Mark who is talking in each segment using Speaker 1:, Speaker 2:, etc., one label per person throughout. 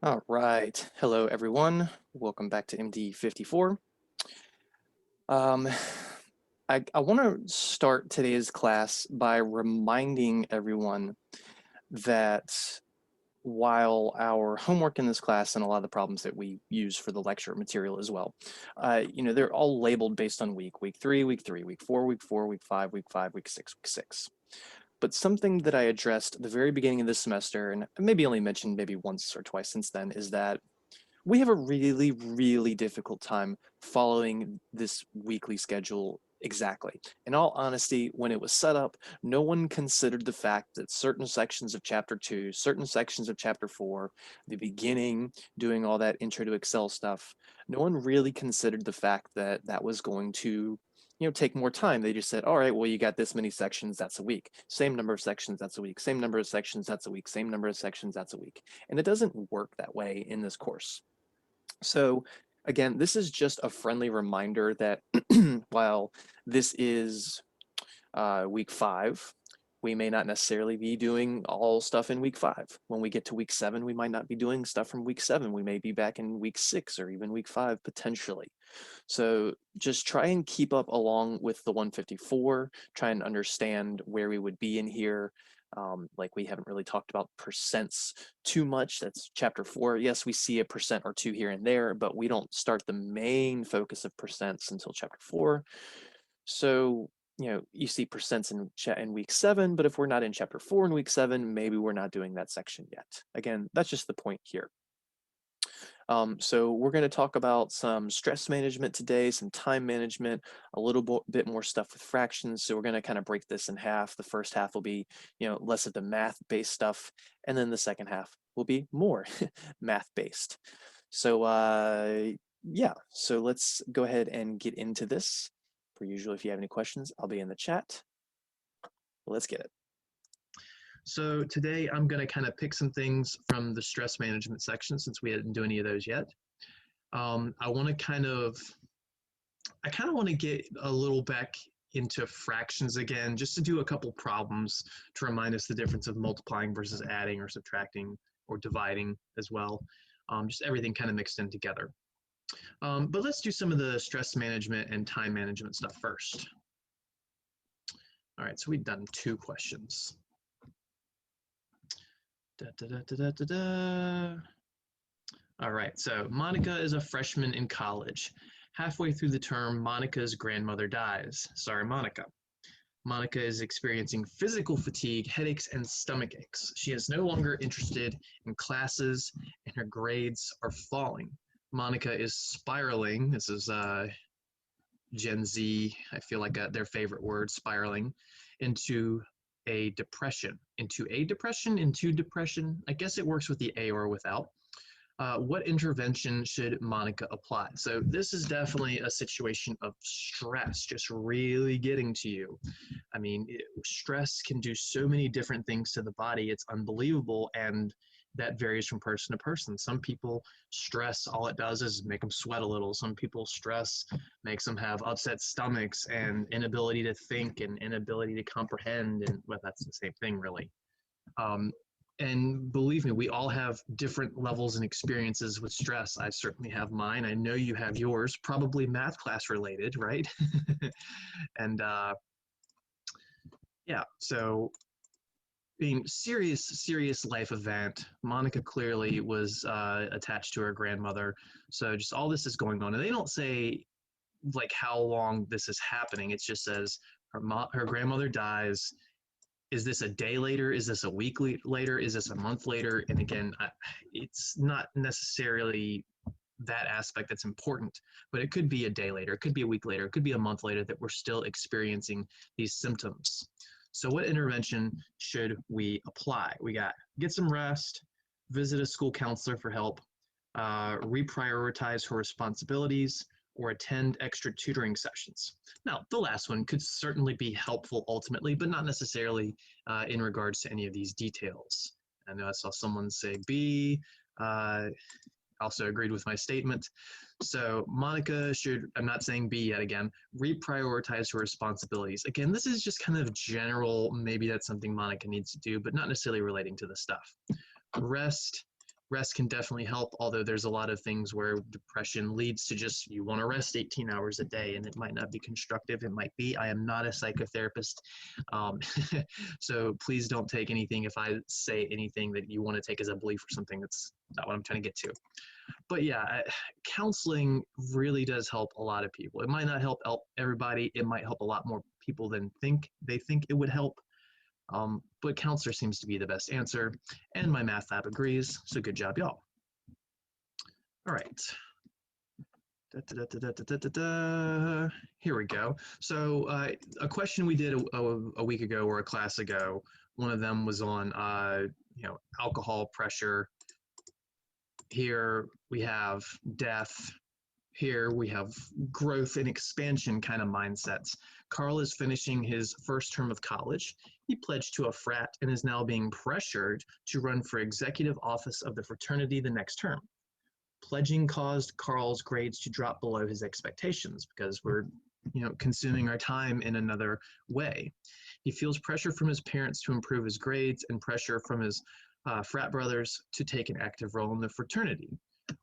Speaker 1: All right. Hello, everyone. Welcome back to MDE 54. Um, I want to start today's class by reminding everyone that while our homework in this class and a lot of the problems that we use for the lecture material as well, they're all labeled based on week 3, week 3, week 4, week 4, week 5, week 5, week 6, week 6. But something that I addressed at the very beginning of this semester, and maybe only mentioned maybe once or twice since then, is that we have a really, really difficult time following this weekly schedule exactly. In all honesty, when it was set up, no one considered the fact that certain sections of chapter 2, certain sections of chapter 4, the beginning, doing all that intro to Excel stuff, no one really considered the fact that that was going to take more time. They just said, all right, well, you got this many sections, that's a week. Same number of sections, that's a week. Same number of sections, that's a week. Same number of sections, that's a week. And it doesn't work that way in this course. So again, this is just a friendly reminder that while this is week 5, we may not necessarily be doing all stuff in week 5. When we get to week 7, we might not be doing stuff from week 7. We may be back in week 6 or even week 5 potentially. So just try and keep up along with the 154, try and understand where we would be in here. Like we haven't really talked about percents too much. That's chapter 4. Yes, we see a percent or two here and there, but we don't start the main focus of percents until chapter 4. So, you see percents in week 7, but if we're not in chapter 4 in week 7, maybe we're not doing that section yet. Again, that's just the point here. So we're going to talk about some stress management today, some time management, a little bit more stuff with fractions. So we're going to kind of break this in half. The first half will be, less of the math-based stuff, and then the second half will be more math-based. So yeah, so let's go ahead and get into this. Per usual, if you have any questions, I'll be in the chat. Let's get it.
Speaker 2: So today I'm going to kind of pick some things from the stress management section since we didn't do any of those yet. I want to kind of want to get a little back into fractions again, just to do a couple problems to remind us the difference of multiplying versus adding or subtracting or dividing as well. Just everything kind of mixed in together. But let's do some of the stress management and time management stuff first. All right, so we've done 2 questions. All right, so Monica is a freshman in college. Halfway through the term, Monica's grandmother dies. Sorry, Monica. Monica is experiencing physical fatigue, headaches, and stomach aches. She is no longer interested in classes, and her grades are falling. Monica is spiraling. This is Gen Z, I feel like their favorite word, spiraling, into a depression. Into depression? I guess it works with the A or without. What intervention should Monica apply? So this is definitely a situation of stress, just really getting to you. I mean, stress can do so many different things to the body. It's unbelievable, and that varies from person to person. Some people stress, all it does is make them sweat a little. Some people stress makes them have upset stomachs and inability to think and inability to comprehend, and well, that's the same thing, really. And believe me, we all have different levels and experiences with stress. I certainly have mine. I know you have yours, probably math class related, right? And yeah, so being serious life event. Monica clearly was attached to her grandmother. So just all this is going on. And they don't say like how long this is happening. It just says her grandmother dies. Is this a day later? Is this a week later? Is this a month later? And again, it's not necessarily that aspect that's important, but it could be a day later, it could be a week later, it could be a month later that we're still experiencing these symptoms. So what intervention should we apply? We got get some rest, visit a school counselor for help, reprioritize her responsibilities, or attend extra tutoring sessions. Now, the last one could certainly be helpful ultimately, but not necessarily in regards to any of these details. I know I saw someone say B, also agreed with my statement. So Monica should, I'm not saying B yet again, reprioritize her responsibilities. Again, this is just kind of general, maybe that's something Monica needs to do, but not necessarily relating to the stuff. Rest Rest can definitely help, although there's a lot of things where depression leads to just you want to rest 18 hours a day, and it might not be constructive. It might be. I am not a psychotherapist, um, so please don't take anything if I say anything that you want to take as a belief or something. That's not what I'm trying to get to. But yeah, counseling really does help a lot of people. It might not help everybody. It might help a lot more people than they think it would help. But counselor seems to be the best answer, and my math lab agrees, so good job, y'all. All right. Here we go. So a question we did a week ago or a class ago, one of them was on alcohol pressure. Here we have death. Here we have growth and expansion kind of mindsets. Carl is finishing his first term of college. He pledged to a frat and is now being pressured to run for executive office of the fraternity the next term. Pledging caused Carl's grades to drop below his expectations because we're consuming our time in another way. He feels pressure from his parents to improve his grades and pressure from his frat brothers to take an active role in the fraternity.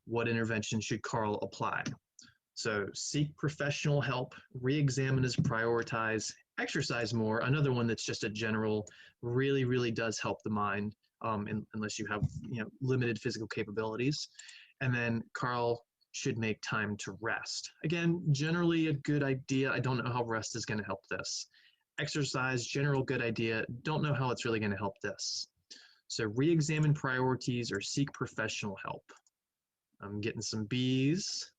Speaker 2: What intervention should Carl apply? So seek professional help, re-examine his prioritize, exercise more. Another one that's just a general, really, really does help the mind, unless you have limited physical capabilities. And then Carl should make time to rest. Again, generally a good idea. I don't know how rest is going to help this. Exercise, general good idea. Don't know how it's really going to help this. So re-examine priorities or seek professional help. I'm getting some B's.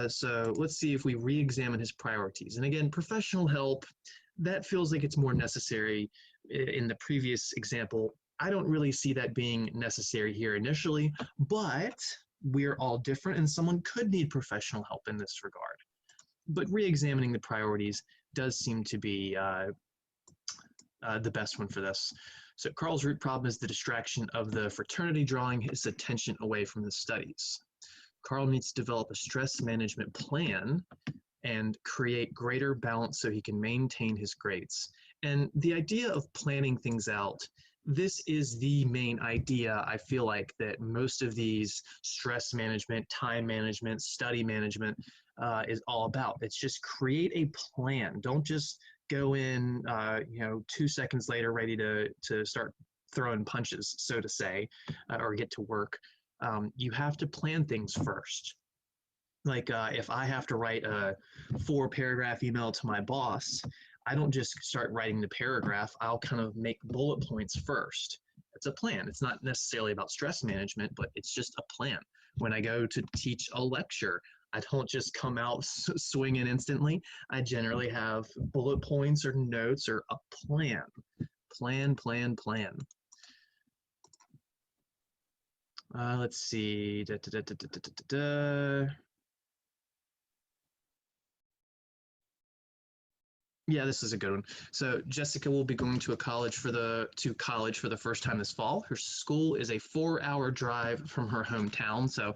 Speaker 2: So let's see if we re-examine his priorities. And again, professional help, that feels like it's more necessary in the previous example. I don't really see that being necessary here initially, but we're all different and someone could need professional help in this regard. But re-examining the priorities does seem to be the best one for this. So Carl's root problem is the distraction of the fraternity drawing his attention away from his studies. Carl needs to develop a stress management plan and create greater balance so he can maintain his grades. And the idea of planning things out, this is the main idea I feel like that most of these stress management, time management, study management is all about. It's just create a plan. Don't just go in 2 seconds later ready to start throwing punches, so to say, or get to work. You have to plan things first. Like if I have to write a 4-paragraph email to my boss, I don't just start writing the paragraph. I'll kind of make bullet points first. It's a plan. It's not necessarily about stress management, but it's just a plan. When I go to teach a lecture, I don't just come out swinging instantly. I generally have bullet points or notes or a plan. Plan. Let's see. Yeah, this is a good one. So Jessica will be going to college for the first time this fall. Her school is a 4-hour drive from her hometown. So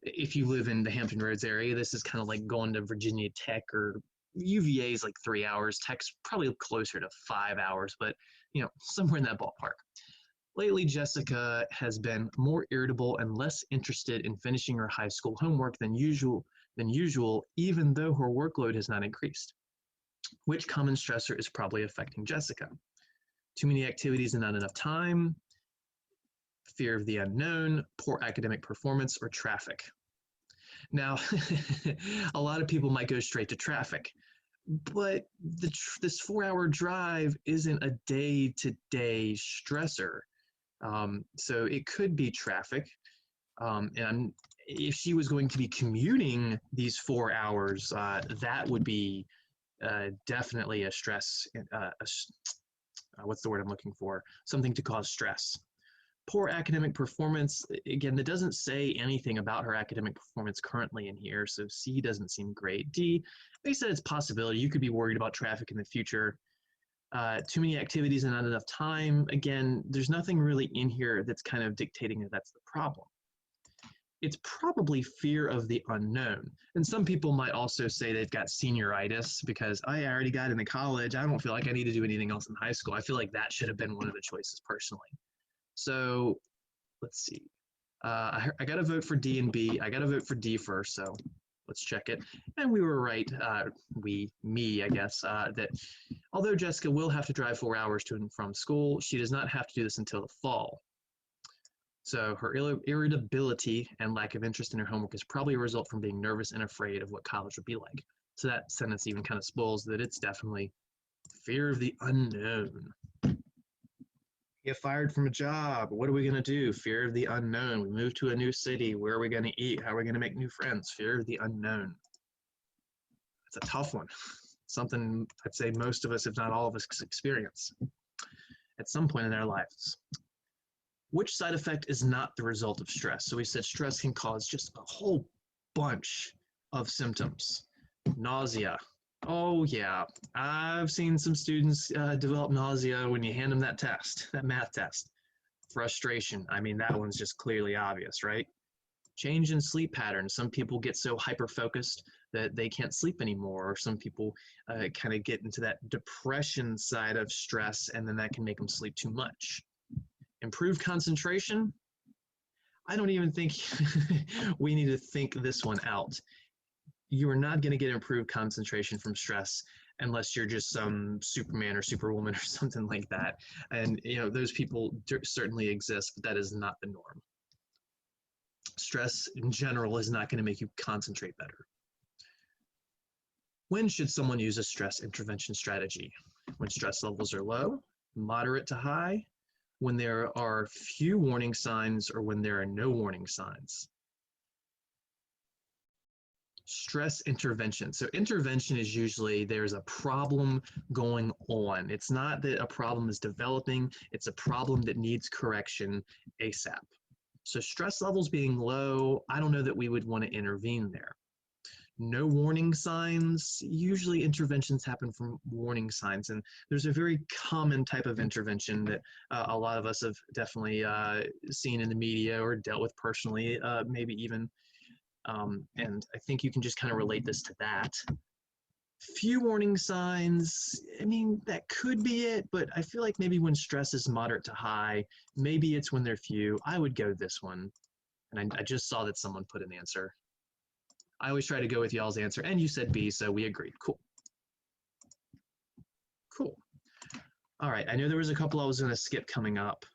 Speaker 2: if you live in the Hampton Roads area, this is kind of like going to Virginia Tech, or UVA is like 3 hours. Tech's probably closer to 5 hours, but somewhere in that ballpark. Lately, Jessica has been more irritable and less interested in finishing her high school homework than usual, even though her workload has not increased. Which common stressor is probably affecting Jessica? Too many activities and not enough time, fear of the unknown, poor academic performance, or traffic. Now, a lot of people might go straight to traffic, but this 4-hour drive isn't a day-to-day stressor. So it could be traffic. And if she was going to be commuting these 4 hours, that would be definitely a stress, what's the word I'm looking for? Something to cause stress. Poor academic performance, again, that doesn't say anything about her academic performance currently in here, so C doesn't seem great. D, they said it's a possibility. You could be worried about traffic in the future. Too many activities and not enough time. Again, there's nothing really in here that's kind of dictating that that's the problem. It's probably fear of the unknown. And some people might also say they've got senioritis because I already got into college. I don't feel like I need to do anything else in high school. I feel like that should have been one of the choices personally. So let's see. I got to vote for D and B. I got to vote for D first, so let's check it. And we were right, me, I guess, that although Jessica will have to drive 4 hours to and from school, she does not have to do this until the fall. So her irritability and lack of interest in her homework is probably a result from being nervous and afraid of what college would be like. So that sentence even kind of spoils that it's definitely fear of the unknown. Get fired from a job. What are we going to do? Fear of the unknown. We move to a new city. Where are we going to eat? How are we going to make new friends? Fear of the unknown. It's a tough one. Something I'd say most of us, if not all of us, experience at some point in our lives. Which side effect is not the result of stress? So we said stress can cause just a whole bunch of symptoms. Nausea. Oh yeah, I've seen some students develop nausea when you hand them that test, that math test. Frustration. I mean, that one's just clearly obvious, right? Change in sleep patterns. Some people get so hyper-focused that they can't sleep anymore, or some people kind of get into that depression side of stress, and then that can make them sleep too much. Improved concentration. I don't even think we need to think this one out. You are not going to get improved concentration from stress unless you're just some Superman or Superwoman or something like that. And those people certainly exist, but that is not the norm. Stress in general is not going to make you concentrate better. When should someone use a stress intervention strategy? When stress levels are low, moderate to high, when there are few warning signs, or when there are no warning signs. Stress intervention. So intervention is usually there's a problem going on. It's not that a problem is developing, it's a problem that needs correction ASAP. So stress levels being low, I don't know that we would want to intervene there. No warning signs. Usually interventions happen from warning signs, and there's a very common type of intervention that a lot of us have definitely seen in the media or dealt with personally, maybe even, and I think you can just kind of relate this to that. Few warning signs, I mean, that could be it, but I feel like maybe when stress is moderate to high, maybe it's when they're few. I would go this one, and I just saw that someone put an answer. I always try to go with y'all's answer, and you said B, so we agreed. Cool. Cool. All right, I know there was a couple I was going to skip coming up.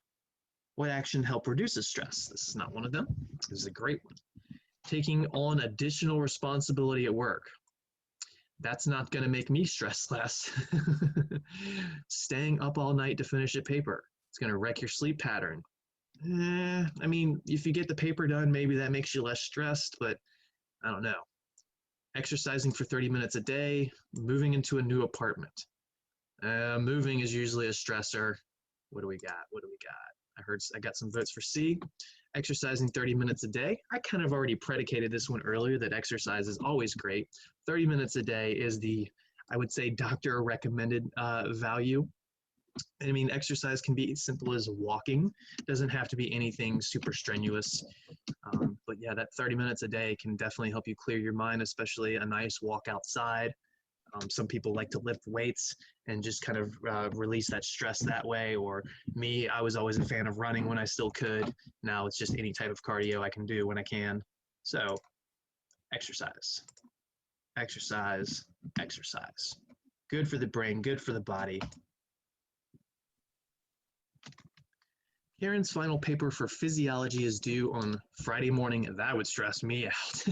Speaker 2: What action help reduces stress? This is not one of them. This is a great one. Taking on additional responsibility at work. That's not going to make me stress less. Staying up all night to finish a paper. It's going to wreck your sleep pattern. I mean, if you get the paper done, maybe that makes you less stressed, but I don't know. Exercising for 30 minutes a day, moving into a new apartment. Moving is usually a stressor. What do we got? What do we got? I got some votes for C. Exercising 30 minutes a day. I kind of already predicated this one earlier that exercise is always great. 30 minutes a day is the, I would say, doctor recommended value. I mean, exercise can be as simple as walking. It doesn't have to be anything super strenuous. But yeah, that 30 minutes a day can definitely help you clear your mind, especially a nice walk outside. Some people like to lift weights and just kind of release that stress that way. Or me, I was always a fan of running when I still could. Now it's just any type of cardio I can do when I can. So exercise, exercise, exercise. Good for the brain, good for the body. Karen's final paper for physiology is due on Friday morning. That would stress me out.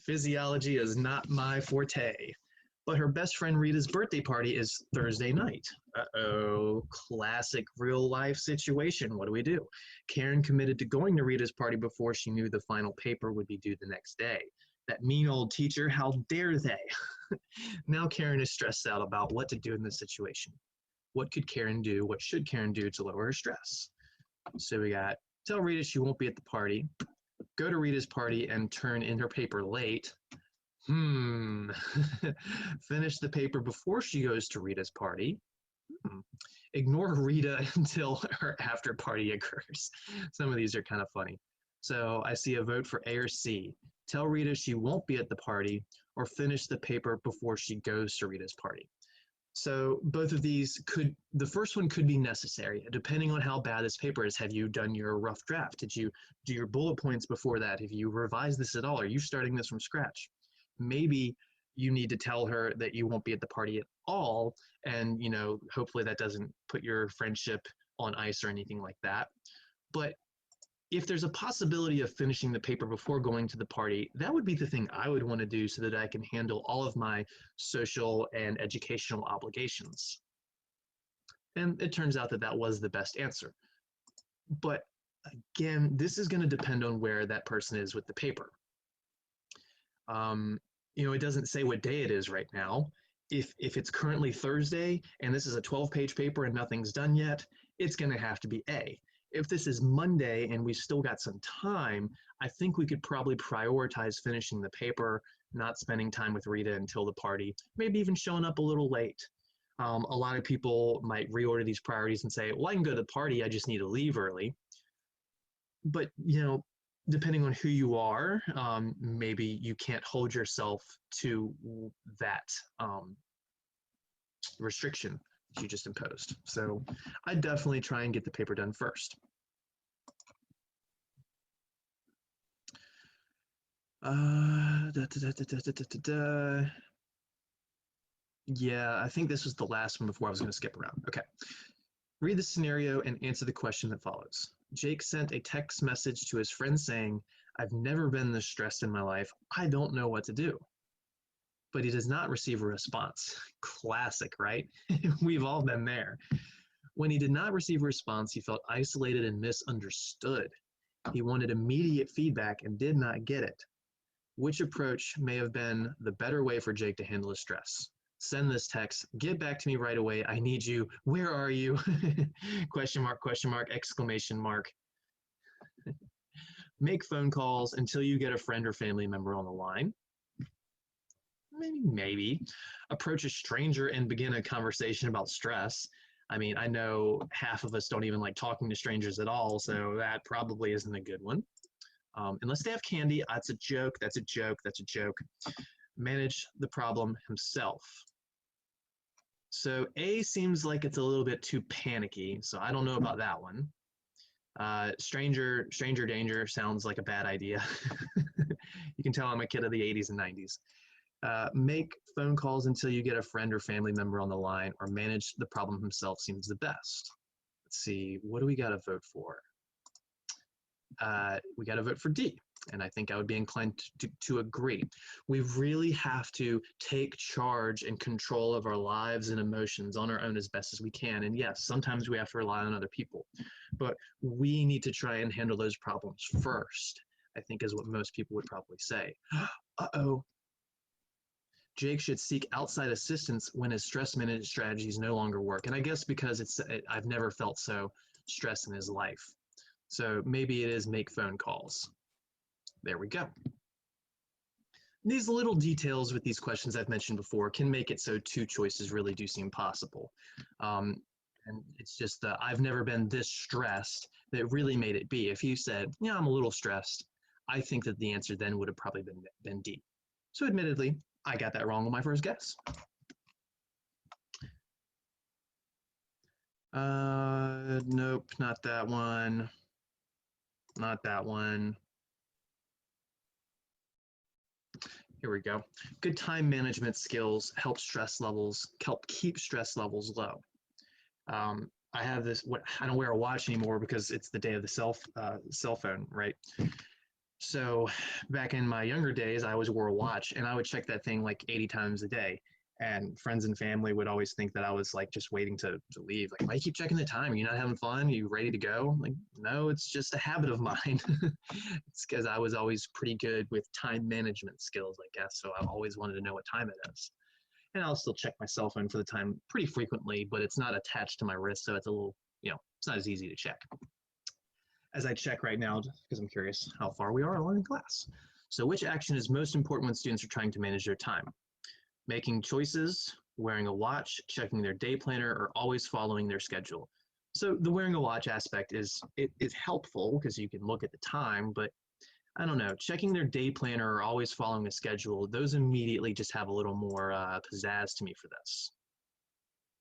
Speaker 2: Physiology is not my forte. But her best friend Rita's birthday party is Thursday night. Uh-oh, classic real life situation. What do we do? Karen committed to going to Rita's party before she knew the final paper would be due the next day. That mean old teacher, how dare they? Now Karen is stressed out about what to do in this situation. What could Karen do? What should Karen do to lower her stress? So we got, tell Rita she won't be at the party, go to Rita's party and turn in her paper late. Finish the paper before she goes to Rita's party. Ignore Rita until her after party occurs. Some of these are kind of funny. So I see a vote for A or C. Tell Rita she won't be at the party, or finish the paper before she goes to Rita's party. So both of these the first one could be necessary, depending on how bad this paper is. Have you done your rough draft? Did you do your bullet points before that? Have you revised this at all? Are you starting this from scratch? Maybe you need to tell her that you won't be at the party at all, and hopefully that doesn't put your friendship on ice or anything like that. But if there's a possibility of finishing the paper before going to the party, that would be the thing I would want to do so that I can handle all of my social and educational obligations. And it turns out that that was the best answer. But again, this is going to depend on where that person is with the paper. It doesn't say what day it is right now. If it's currently Thursday and this is a 12-page paper and nothing's done yet, it's going to have to be A. If this is Monday and we've still got some time, I think we could probably prioritize finishing the paper, not spending time with Rita until the party, maybe even showing up a little late. A lot of people might reorder these priorities and say, well, I can go to the party, I just need to leave early. But, depending on who you are, maybe you can't hold yourself to that restriction that you just imposed. So I'd definitely try and get the paper done first. Yeah, I think this was the last one before I was going to skip around. Okay. Read the scenario and answer the question that follows. Jake sent a text message to his friend saying, I've never been this stressed in my life. I don't know what to do. But he does not receive a response. Classic, right? We've all been there. When he did not receive a response, he felt isolated and misunderstood. He wanted immediate feedback and did not get it. Which approach may have been the better way for Jake to handle his stress? Send this text, get back to me right away, I need you, where are you? Question mark, exclamation mark. Make phone calls until you get a friend or family member on the line. Maybe. Approach a stranger and begin a conversation about stress. I mean, I know half of us don't even like talking to strangers at all, so that probably isn't a good one. Unless they have candy, that's a joke, that's a joke, that's a joke. Manage the problem himself. So A seems like it's a little bit too panicky, so I don't know about that one. Stranger danger sounds like a bad idea. You can tell I'm a kid of the 80s and 90s. Make phone calls until you get a friend or family member on the line, or manage the problem himself seems the best. Let's see, what do we got to vote for? We got to vote for D. And I think I would be inclined to agree. We really have to take charge and control of our lives and emotions on our own as best as we can. And yes, sometimes we have to rely on other people, but we need to try and handle those problems first, I think is what most people would probably say. Uh-oh. Jake should seek outside assistance when his stress management strategies no longer work. And I guess because I've never felt so stressed in his life. So maybe it is make phone calls. There we go. These little details with these questions I've mentioned before can make it so two choices really do seem possible. And it's just the I've never been this stressed that really made it B. If you said, yeah, I'm a little stressed, I think that the answer then would have probably been D. So admittedly, I got that wrong on my first guess. Nope, not that one. Not that one. Here we go. Good time management skills help keep stress levels low. I have this, I don't wear a watch anymore because it's the day of the cell phone, right? So back in my younger days, I always wore a watch and I would check that thing like 80 times a day. And friends and family would always think that I was like just waiting to leave. Like, why do you keep checking the time? Are you not having fun? Are you ready to go? Like, no, it's just a habit of mine. It's because I was always pretty good with time management skills, I guess. So I always wanted to know what time it is. And I'll still check my cell phone for the time pretty frequently, but it's not attached to my wrist. So it's a little, it's not as easy to check. As I check right now, because I'm curious how far we are along in class. So which action is most important when students are trying to manage their time? Making choices, wearing a watch, checking their day planner, or always following their schedule. So the wearing a watch aspect is helpful because you can look at the time, but I don't know, checking their day planner or always following a schedule, those immediately just have a little more pizzazz to me for this.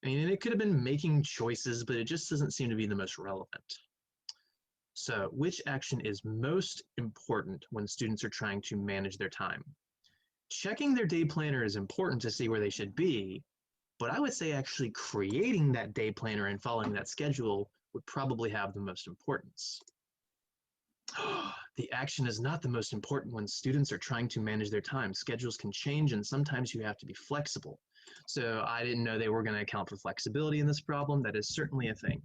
Speaker 2: I mean, and it could have been making choices, but it just doesn't seem to be the most relevant. So, which action is most important when students are trying to manage their time? Checking their day planner is important to see where they should be, but I would say actually creating that day planner and following that schedule would probably have the most importance. The action is not the most important when students are trying to manage their time. Schedules can change and sometimes you have to be flexible. So I didn't know they were going to account for flexibility in this problem. That is certainly a thing.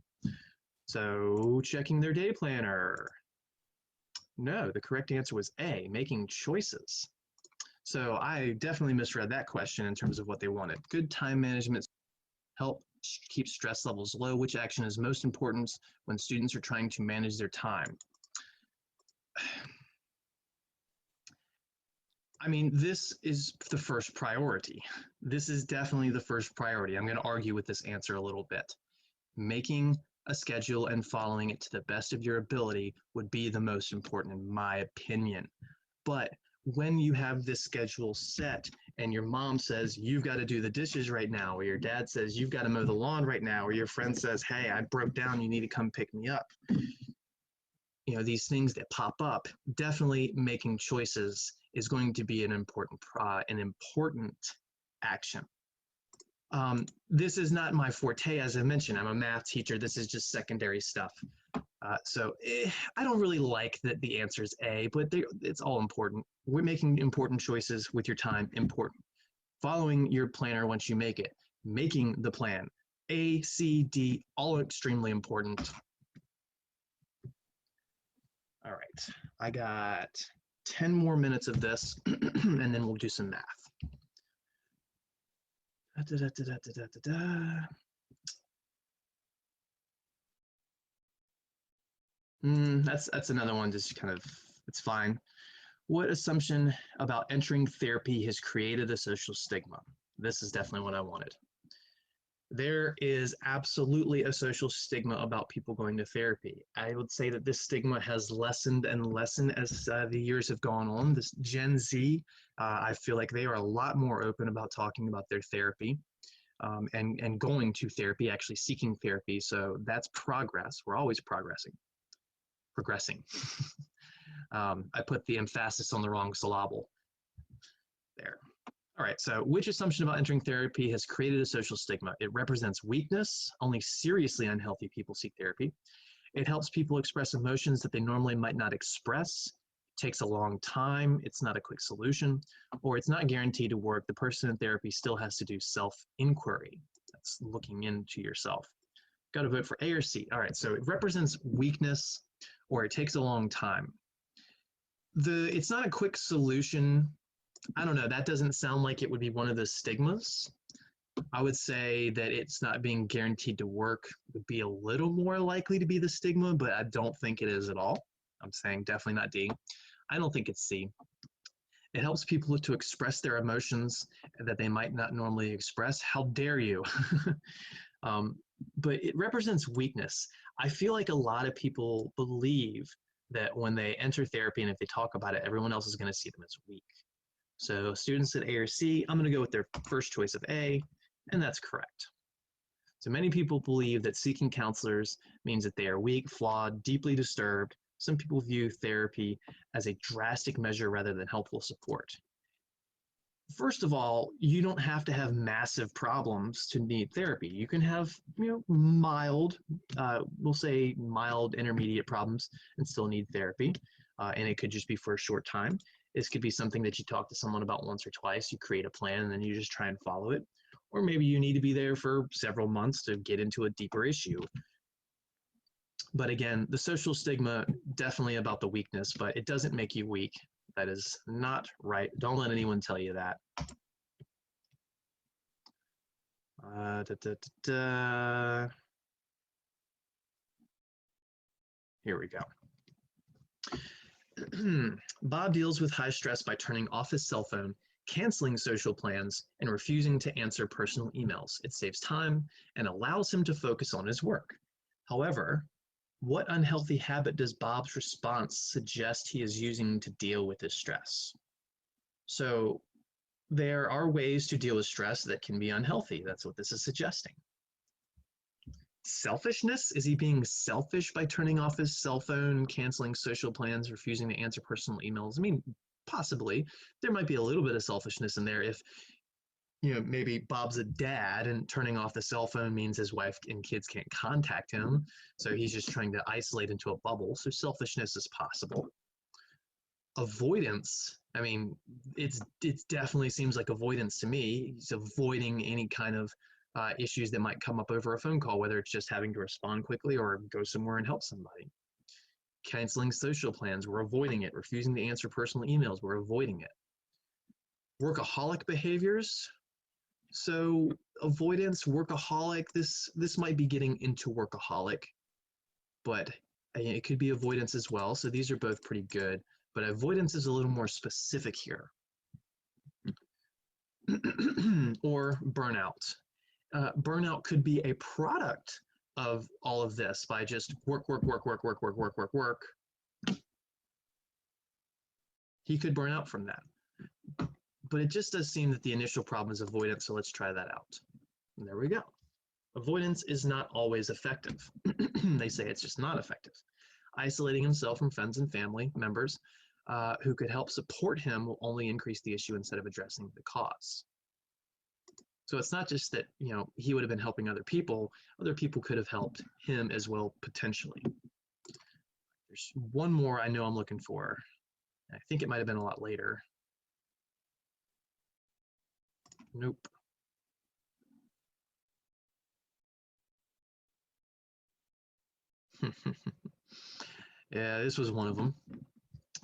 Speaker 2: So checking their day planner. No, the correct answer was A, making choices. So I definitely misread that question in terms of what they wanted. Good time management help keep stress levels low. Which action is most important when students are trying to manage their time? I mean, this is the first priority. This is definitely the first priority. I'm going to argue with this answer a little bit. Making a schedule and following it to the best of your ability would be the most important, in my opinion. But when you have this schedule set and your mom says, you've got to do the dishes right now, or your dad says, you've got to mow the lawn right now, or your friend says, hey, I broke down, you need to come pick me up. You know, these things that pop up, definitely making choices is going to be an important action. This is not my forte, as I mentioned. I'm a math teacher. This is just secondary stuff. I don't really like that the answer is A, but it's all important. We're making important choices with your time, important. Following your planner once you make it, making the plan, A, C, D, all extremely important. All right, I got 10 more minutes of this, and then we'll do some math. That's another one, just kind of, it's fine. What assumption about entering therapy has created a social stigma? This is definitely what I wanted. There is absolutely a social stigma about people going to therapy. I would say that this stigma has lessened and lessened as the years have gone on. This Gen Z, I feel like they are a lot more open about talking about their therapy and going to therapy, actually seeking therapy. So that's progress. We're always progressing. I put the emphasis on the wrong syllable there. All right, so which assumption about entering therapy has created a social stigma? It represents weakness. Only seriously unhealthy people seek therapy. It helps people express emotions that they normally might not express. It takes a long time. It's not a quick solution, or it's not guaranteed to work. The person in therapy still has to do self-inquiry. That's looking into yourself. Got to vote for A or C. All right, so it represents weakness, or it takes a long time. It's not a quick solution. I don't know, that doesn't sound like it would be one of the stigmas. I would say that it's not being guaranteed to work would be a little more likely to be the stigma, but I don't think it is at all. I'm saying definitely not D. I don't think it's C. It helps people to express their emotions that they might not normally express. How dare you? But it represents weakness. I feel like a lot of people believe that when they enter therapy and if they talk about it, everyone else is going to see them as weak. So students at A or C, I'm going to go with their first choice of A, and that's correct. So many people believe that seeking counselors means that they are weak, flawed, deeply disturbed. Some people view therapy as a drastic measure rather than helpful support. First of all, you don't have to have massive problems to need therapy. You can have, mild, we'll say mild, intermediate problems and still need therapy. And it could just be for a short time. This could be something that you talk to someone about once or twice. You create a plan and then you just try and follow it. Or maybe you need to be there for several months to get into a deeper issue. But again, the social stigma, definitely about the weakness, but it doesn't make you weak. That is not right. Don't let anyone tell you that. Here we go. Bob deals with high stress by turning off his cell phone, canceling social plans, and refusing to answer personal emails. It saves time and allows him to focus on his work. However, what unhealthy habit does Bob's response suggest he is using to deal with his stress? So there are ways to deal with stress that can be unhealthy. That's what this is suggesting. Selfishness? Is he being selfish by turning off his cell phone, canceling social plans, refusing to answer personal emails? I mean, possibly. There might be a little bit of selfishness in there if, maybe Bob's a dad and turning off the cell phone means his wife and kids can't contact him. So he's just trying to isolate into a bubble. So selfishness is possible. Avoidance, I mean, it definitely seems like avoidance to me. He's avoiding any kind of issues that might come up over a phone call, whether it's just having to respond quickly or go somewhere and help somebody. Canceling social plans, we're avoiding it. Refusing to answer personal emails, we're avoiding it. Workaholic behaviors, so avoidance, workaholic, this might be getting into workaholic, but it could be avoidance as well. So these are both pretty good, but avoidance is a little more specific here. Or burnout. Burnout could be a product of all of this by just work. He could burn out from that. But it just does seem that the initial problem is avoidance, so let's try that out. And there we go. Avoidance is not always effective. They say it's just not effective. Isolating himself from friends and family members who could help support him will only increase the issue instead of addressing the cause. So it's not just that, he would have been helping other people could have helped him as well, potentially. There's one more I know I'm looking for. I think it might have been a lot later. Nope. Yeah, this was one of them.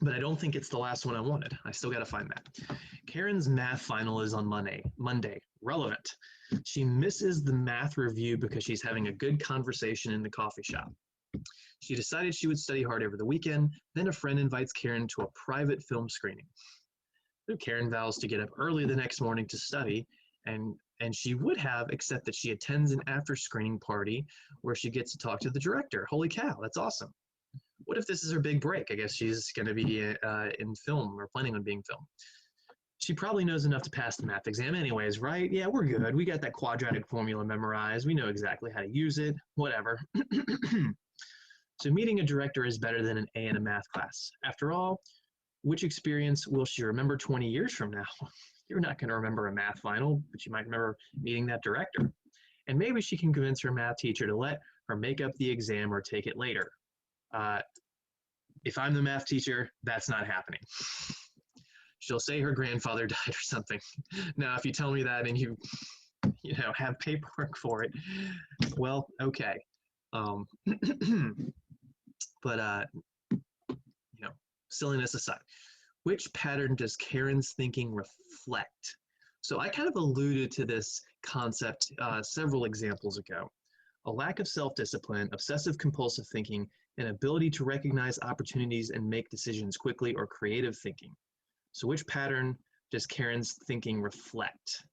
Speaker 2: But I don't think it's the last one I wanted. I still got to find that. Karen's math final is on Monday. Relevant. She misses the math review because she's having a good conversation in the coffee shop. She decided she would study hard over the weekend. Then a friend invites Karen to a private film screening. So Karen vows to get up early the next morning to study, and she would have, except that she attends an after-screening party where she gets to talk to the director. Holy cow, that's awesome. What if this is her big break? I guess she's going to be in film or planning on being filmed. She probably knows enough to pass the math exam anyways, right? Yeah, we're good. We got that quadratic formula memorized. We know exactly how to use it, whatever. So meeting a director is better than an A in a math class. After all, which experience will she remember 20 years from now? You're not going to remember a math final, but you might remember meeting that director. And maybe she can convince her math teacher to let her make up the exam or take it later. If I'm the math teacher, that's not happening. She'll say her grandfather died or something. Now, if you tell me that and you have paperwork for it, well, okay. But silliness aside, which pattern does Karen's thinking reflect? So I kind of alluded to this concept several examples ago. A lack of self-discipline, obsessive-compulsive thinking, an ability to recognize opportunities and make decisions quickly, or creative thinking. So which pattern does Karen's thinking reflect?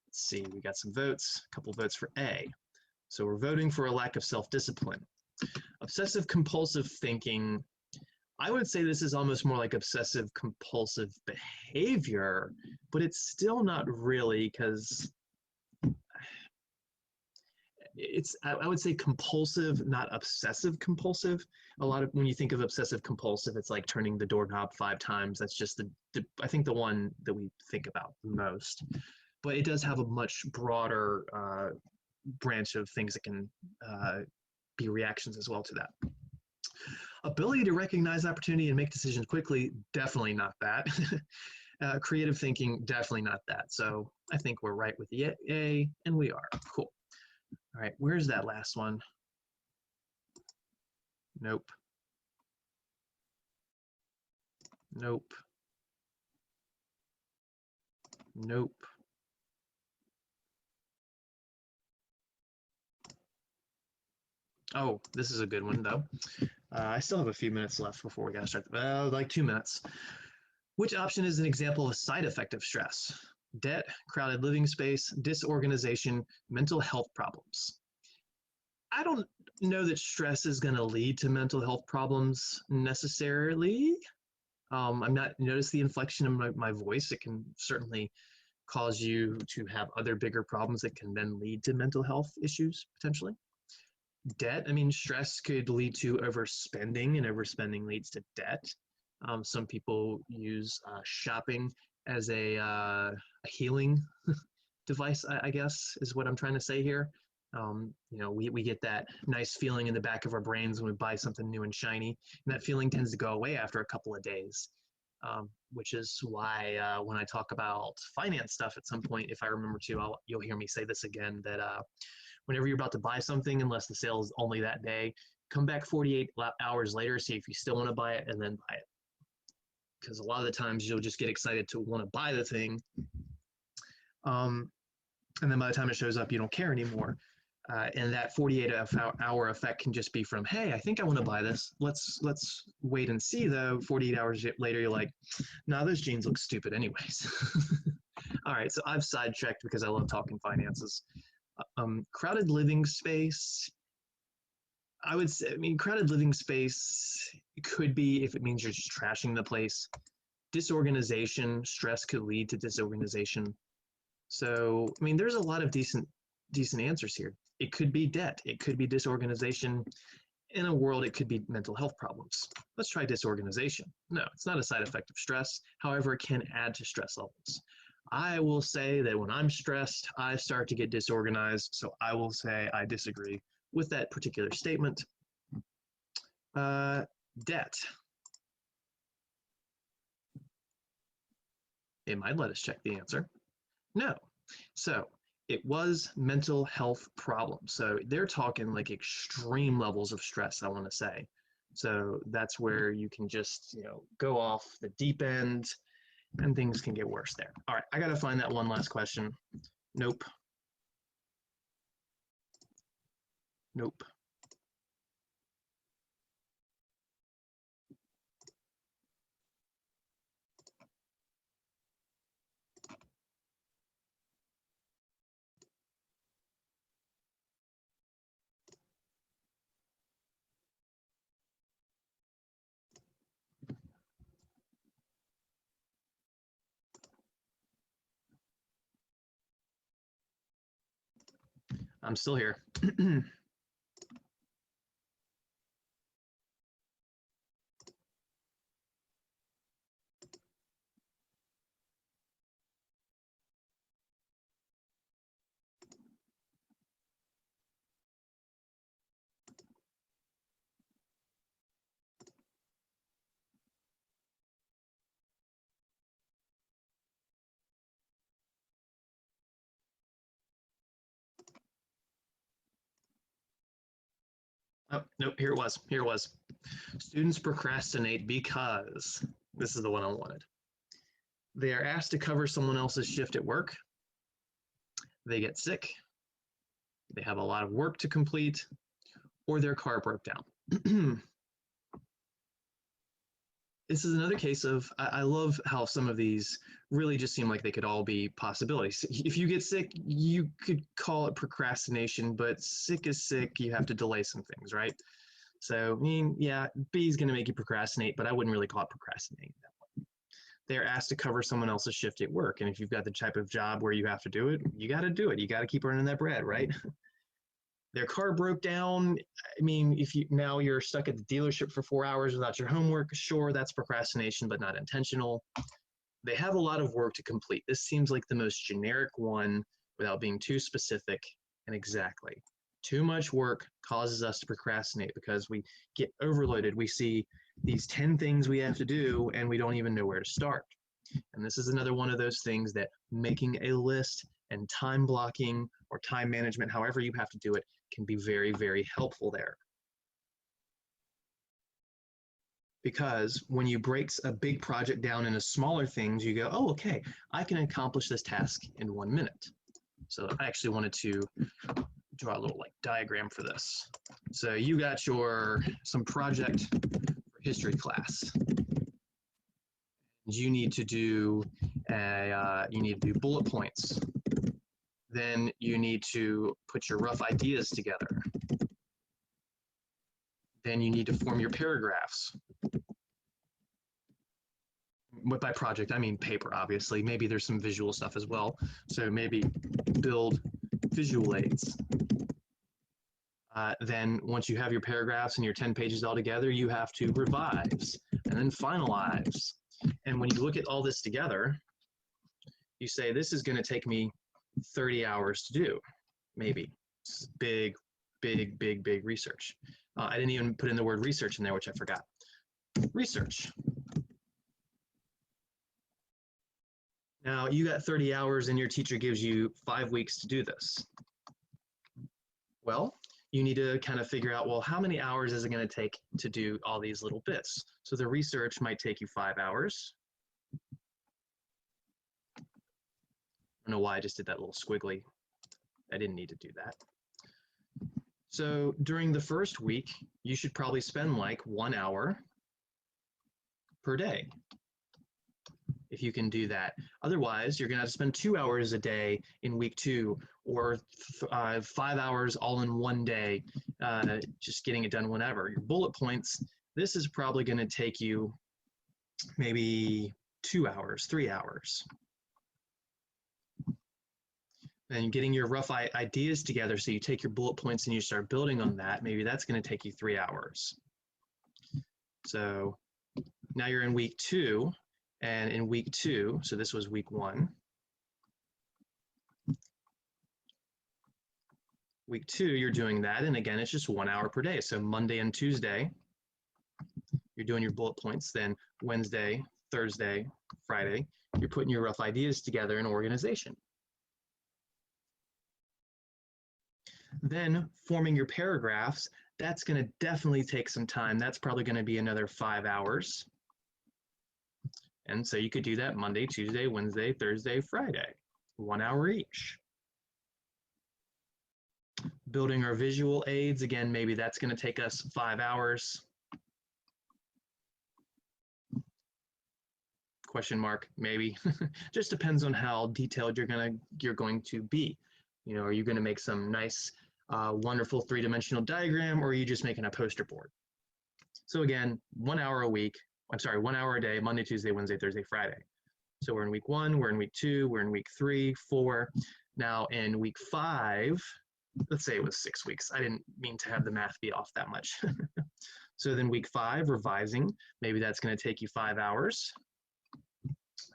Speaker 2: Let's see, we got some votes, a couple votes for A. So we're voting for a lack of self-discipline. Obsessive-compulsive thinking, I would say this is almost more like obsessive-compulsive behavior, but it's still not really, because I would say compulsive, not obsessive compulsive. A lot of, when you think of obsessive compulsive, it's like turning the doorknob 5 times. That's just I think the one that we think about most. But it does have a much broader branch of things that can be reactions as well to that. Ability to recognize opportunity and make decisions quickly, definitely not that. Creative thinking, definitely not that. So I think we're right with the A, and we are. Cool. All right, where's that last one? Nope. Nope. Nope. Oh, this is a good one, though. I still have a few minutes left before we gotta start. Like 2 minutes. Which option is an example of a side effect of stress? Debt, crowded living space, disorganization, mental health problems. I don't know that stress is going to lead to mental health problems necessarily. I'm not, notice the inflection in my voice. It can certainly cause you to have other bigger problems that can then lead to mental health issues potentially. Debt, I mean, stress could lead to overspending, and overspending leads to debt. Some people use shopping as a healing device, I guess, is what I'm trying to say here. We get that nice feeling in the back of our brains when we buy something new and shiny, and that feeling tends to go away after a couple of days. Which is why when I talk about finance stuff at some point, if I remember to, you'll hear me say this again, that whenever you're about to buy something, unless the sale is only that day, come back 48 hours later, see if you still want to buy it, and then buy it. Because a lot of the times you'll just get excited to want to buy the thing. And then by the time it shows up, you don't care anymore. And that 48-hour effect can just be from, hey, I think I want to buy this. Let's wait and see, though. 48 hours later, you're like, nah, those jeans look stupid anyways. All right, so I've sidetracked because I love talking finances. Crowded living space, I would say, crowded living space could be if it means you're just trashing the place. Disorganization, stress could lead to disorganization. So, there's a lot of decent answers here. It could be debt. It could be disorganization. In a world, it could be mental health problems. Let's try disorganization. No, it's not a side effect of stress. However, it can add to stress levels. I will say that when I'm stressed, I start to get disorganized. So I will say I disagree with that particular statement. Debt. It might let us check the answer. No. So it was mental health problems. So they're talking like extreme levels of stress, I want to say. So that's where you can just, go off the deep end and things can get worse there. All right, I got to find that one last question. Nope. Nope. I'm still here. Oh, nope, here it was. Here it was. Students procrastinate because this is the one I wanted. They are asked to cover someone else's shift at work. They get sick. They have a lot of work to complete, or their car broke down. This is another case of, I love how some of these really just seem like they could all be possibilities. If you get sick, you could call it procrastination, but sick is sick. You have to delay some things, right? So, yeah, B is going to make you procrastinate, but I wouldn't really call it procrastinating. They're asked to cover someone else's shift at work. And if you've got the type of job where you have to do it, you got to do it. You got to keep earning that bread, right? Their car broke down. If now you're stuck at the dealership for 4 hours without your homework, sure, that's procrastination, but not intentional. They have a lot of work to complete. This seems like the most generic one without being too specific and exactly. Too much work causes us to procrastinate because we get overloaded. We see these 10 things we have to do and we don't even know where to start. And this is another one of those things that making a list and time blocking or time management, however you have to do it, can be very, very helpful there. Because when you break a big project down into smaller things, you go, oh, okay, I can accomplish this task in 1 minute. So I actually wanted to draw a little diagram for this. So you got some project for history class. You need to do bullet points. Then you need to put your rough ideas together. Then you need to form your paragraphs. By project, I mean paper, obviously. Maybe there's some visual stuff as well. So maybe build visual aids. Then once you have your paragraphs and your 10 pages all together, you have to revise and then finalize. And when you look at all this together, you say, this is going to take me 30 hours to do, maybe. It's big, big, big, big research. I didn't even put in the word research in there, which I forgot. Research. Now, you got 30 hours and your teacher gives you 5 weeks to do this. Well, you need to kind of figure out, well, how many hours is it going to take to do all these little bits? So the research might take you 5 hours. I don't know why I just did that little squiggly. I didn't need to do that. So during the first week, you should probably spend like 1 hour per day, if you can do that. Otherwise, you're going to have to spend 2 hours a day in week 2, or 5 hours all in one day, just getting it done whenever. Your bullet points, this is probably going to take you maybe 2 hours, 3 hours. And getting your rough ideas together, so you take your bullet points and you start building on that, maybe that's going to take you 3 hours. So now you're in week 2, and in week 2, so this was week 1. Week 2, you're doing that, and again, it's just 1 hour per day. So Monday and Tuesday, you're doing your bullet points. Then Wednesday, Thursday, Friday, you're putting your rough ideas together in organization. Then forming your paragraphs, that's going to definitely take some time. That's probably going to be another 5 hours. And so you could do that Monday, Tuesday, Wednesday, Thursday, Friday, 1 hour each. Building our visual aids, again, maybe that's going to take us 5 hours. Question mark, maybe. Just depends on how detailed you're going to be. You know, are you going to make some nice, wonderful 3-dimensional diagram, or are you just making a poster board? So again, 1 hour a week. I'm sorry, 1 hour a day, Monday, Tuesday, Wednesday, Thursday, Friday. So we're in week 1, we're in week 2, we're in week 3, 4. Now in week 5, let's say it was 6 weeks. I didn't mean to have the math be off that much. So then week 5, revising, maybe that's going to take you 5 hours.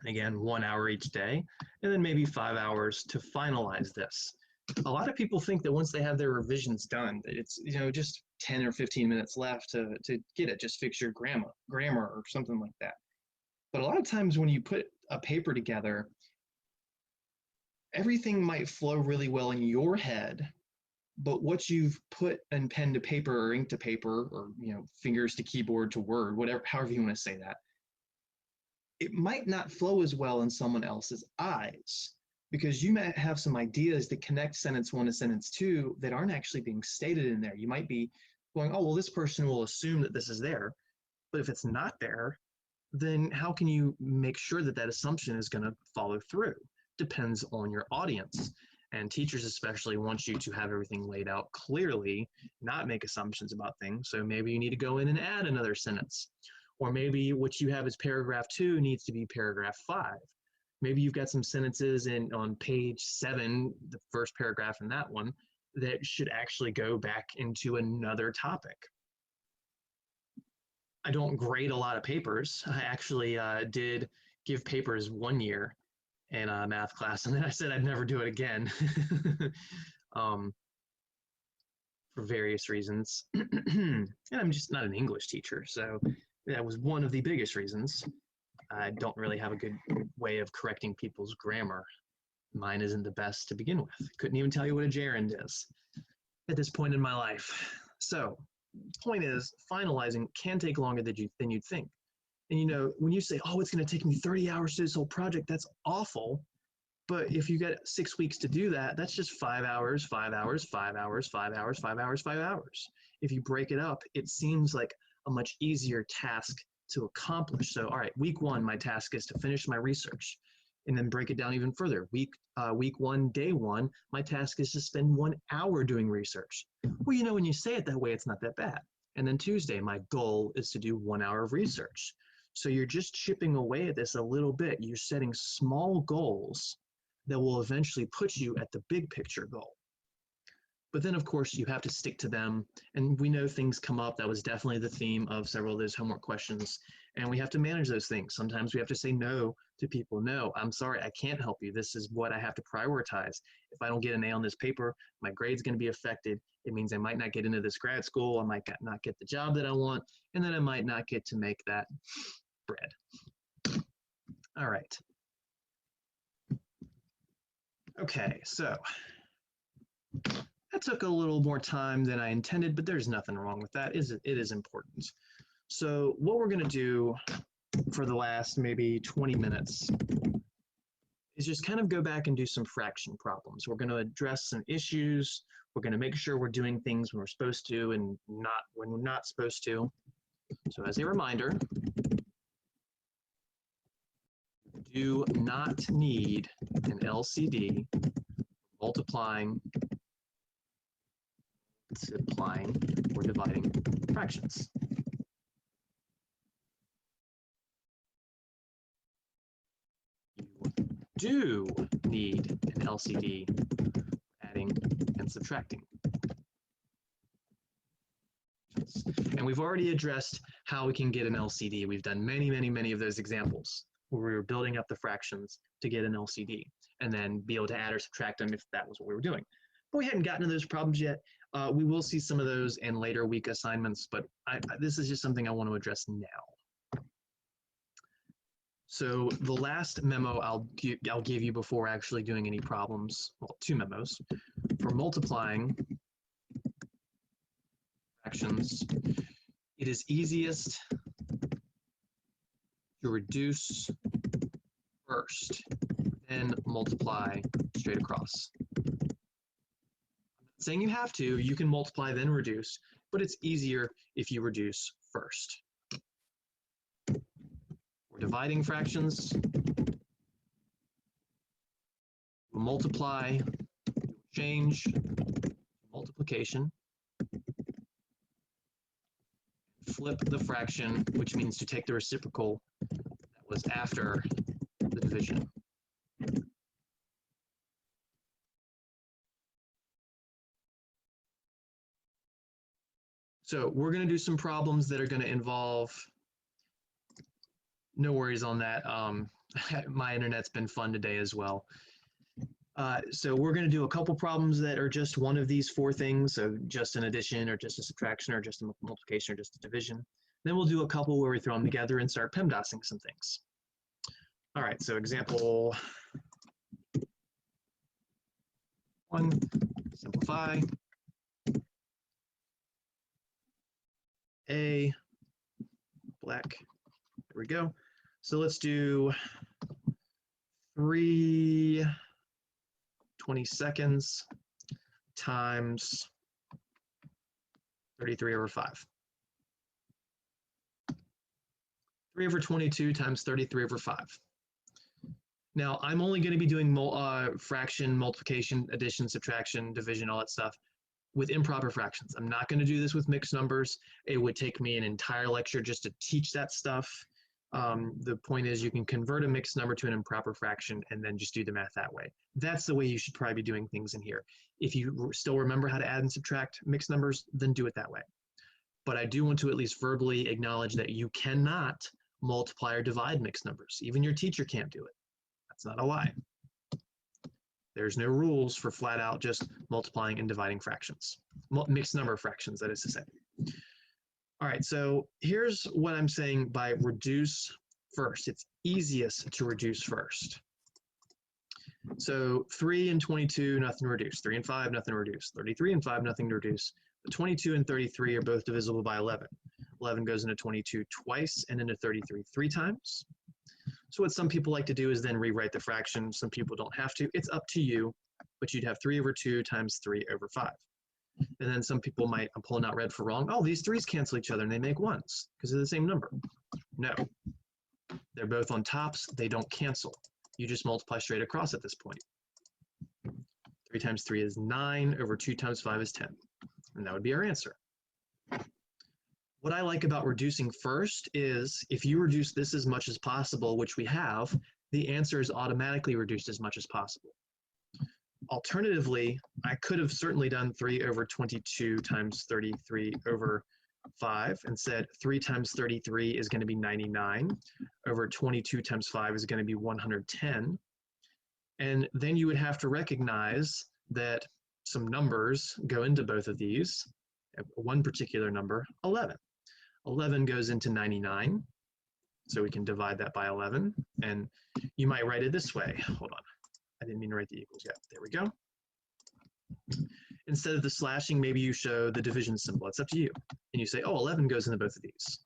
Speaker 2: Again, 1 hour each day, and then maybe 5 hours to finalize this. A lot of people think that once they have their revisions done, that it's, you know, just 10 or 15 minutes left to get it, just fix your grammar or something like that. But a lot of times when you put a paper together, everything might flow really well in your head, but what you've put in pen to paper or ink to paper, or, you know, fingers to keyboard to word, whatever, however you want to say that, it might not flow as well in someone else's eyes, because you might have some ideas that connect sentence 1 to sentence 2 that aren't actually being stated in there. You might be going, oh, well, this person will assume that this is there. But if it's not there, then how can you make sure that that assumption is going to follow through? Depends on your audience. And teachers especially want you to have everything laid out clearly, not make assumptions about things. So maybe you need to go in and add another sentence. Or maybe what you have as paragraph 2 needs to be paragraph 5. Maybe you've got some sentences on page 7, the first paragraph in that one, that should actually go back into another topic. I don't grade a lot of papers. I actually did give papers 1 year in a math class, and then I said I'd never do it again for various reasons. And I'm just not an English teacher, so that was one of the biggest reasons. I don't really have a good way of correcting people's grammar. Mine isn't the best to begin with. Couldn't even tell you what a gerund is at this point in my life. So, point is, finalizing can take longer than you'd think. And you know, when you say, oh, it's going to take me 30 hours to do this whole project, that's awful. But if you get 6 weeks to do that, that's just 5 hours, 5 hours, 5 hours, 5 hours, 5 hours, 5 hours. If you break it up, it seems like a much easier task to accomplish. So, all right, week 1, my task is to finish my research, and then break it down even further. Week 1, day 1, my task is to spend 1 hour doing research. Well, you know, when you say it that way, it's not that bad. And then Tuesday, my goal is to do 1 hour of research. So you're just chipping away at this a little bit. You're setting small goals that will eventually put you at the big picture goal. But then, of course, you have to stick to them. And we know things come up. That was definitely the theme of several of those homework questions. And we have to manage those things. Sometimes we have to say no to people. No, I'm sorry, I can't help you. This is what I have to prioritize. If I don't get an A on this paper, my grade's going to be affected. It means I might not get into this grad school. I might not get the job that I want. And then I might not get to make that bread. All right. Okay, so that took a little more time than I intended, but there's nothing wrong with that. It is important. So what we're going to do for the last maybe 20 minutes is just kind of go back and do some fraction problems. We're going to address some issues. We're going to make sure we're doing things when we're supposed to and not when we're not supposed to. So as a reminder, do not need an LCD multiplying, or dividing fractions. You do need an LCD adding and subtracting. And we've already addressed how we can get an LCD. We've done many of those examples where we were building up the fractions to get an LCD and then be able to add or subtract them if that was what we were doing. But we hadn't gotten to those problems yet. We will see some of those in later week assignments, but this is just something I want to address now. So the last memo I'll give you before actually doing any problems, well, 2 memos. For multiplying fractions, it is easiest to reduce first, then multiply straight across. I'm not saying you have to, you can multiply then reduce, but it's easier if you reduce first. We're dividing fractions. We'll multiply, change, multiplication. Flip the fraction, which means to take the reciprocal that was after the division. So we're going to do some problems that are going to involve, no worries on that. My internet's been fun today as well. So we're going to do a couple problems that are just one of these 4 things, so just an addition or just a subtraction or just a multiplication or just a division. Then we'll do a couple where we throw them together and start PEMDASing some things. All right, so example 1, simplify. A, black, there we go. So let's do 3 20 times 33 over 5. 3 over 22 times 33 over 5. Now, I'm only going to be doing fraction, multiplication, addition, subtraction, division, all that stuff with improper fractions. I'm not going to do this with mixed numbers. It would take me an entire lecture just to teach that stuff. The point is you can convert a mixed number to an improper fraction and then just do the math that way. That's the way you should probably be doing things in here. If you still remember how to add and subtract mixed numbers, then do it that way. But I do want to at least verbally acknowledge that you cannot multiply or divide mixed numbers. Even your teacher can't do it. That's not a lie. There's no rules for flat out just multiplying and dividing fractions. Mixed number fractions, that is to say. All right, so here's what I'm saying by reduce first. It's easiest to reduce first. So 3 and 22, nothing to reduce. 3 and 5, nothing to reduce. 33 and 5, nothing to reduce. But 22 and 33 are both divisible by 11. 11 goes into 22 twice and into 33 3 times. So what some people like to do is then rewrite the fraction. Some people don't have to. It's up to you, but you'd have 3 over 2 times 3 over 5. And then some people might, I'm pulling out red for wrong, oh, these 3's cancel each other and they make 1s because they're the same number. No, they're both on tops, they don't cancel. You just multiply straight across at this point. 3 times 3 is 9, over 2 times 5 is 10. And that would be our answer. What I like about reducing first is if you reduce this as much as possible, which we have, the answer is automatically reduced as much as possible. Alternatively, I could have certainly done 3 over 22 times 33 over 5 and said 3 times 33 is going to be 99 over 22 times 5 is going to be 110. And then you would have to recognize that some numbers go into both of these. One particular number, 11. 11 goes into 99, so we can divide that by 11. And you might write it this way. Hold on. I didn't mean to write the equals yet. There we go. Instead of the slashing, maybe you show the division symbol. It's up to you. And you say, oh, 11 goes into both of these.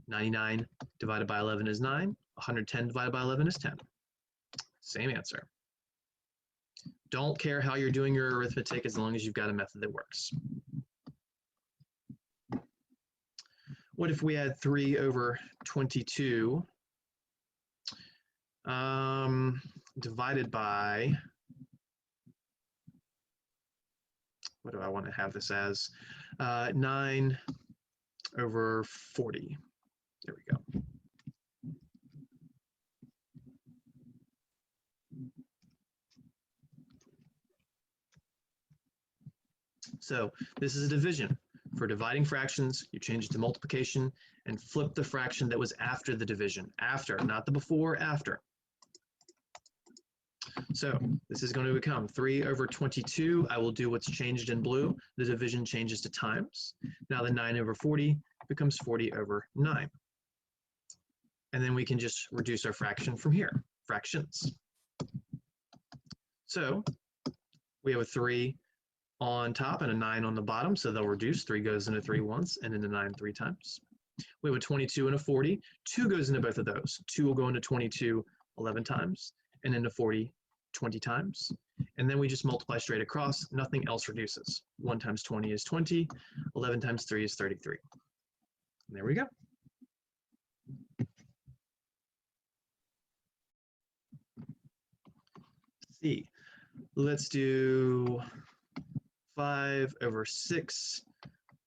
Speaker 2: 99 divided by 11 is 9. 110 divided by 11 is 10. Same answer. Don't care how you're doing your arithmetic as long as you've got a method that works. What if we had 3 over 22 divided by, what do I want to have this as? 9 over 40. There we go. So this is a division. For dividing fractions, you change it to multiplication and flip the fraction that was after the division. After, not the before, after. So this is going to become 3 over 22. I will do what's changed in blue. The division changes to times. Now the 9 over 40 becomes 40 over 9. And then we can just reduce our fraction from here, fractions. So we have a 3 on top and a 9 on the bottom, so they'll reduce. 3 goes into 3 once and into 9 3 times. We have a 22 and a 40. 2 goes into both of those. 2 will go into 22 11 times and into 40 20 times. And then we just multiply straight across. Nothing else reduces. 1 times 20 is 20. 11 times 3 is 33. And there we go. C. Let's do 5 over 6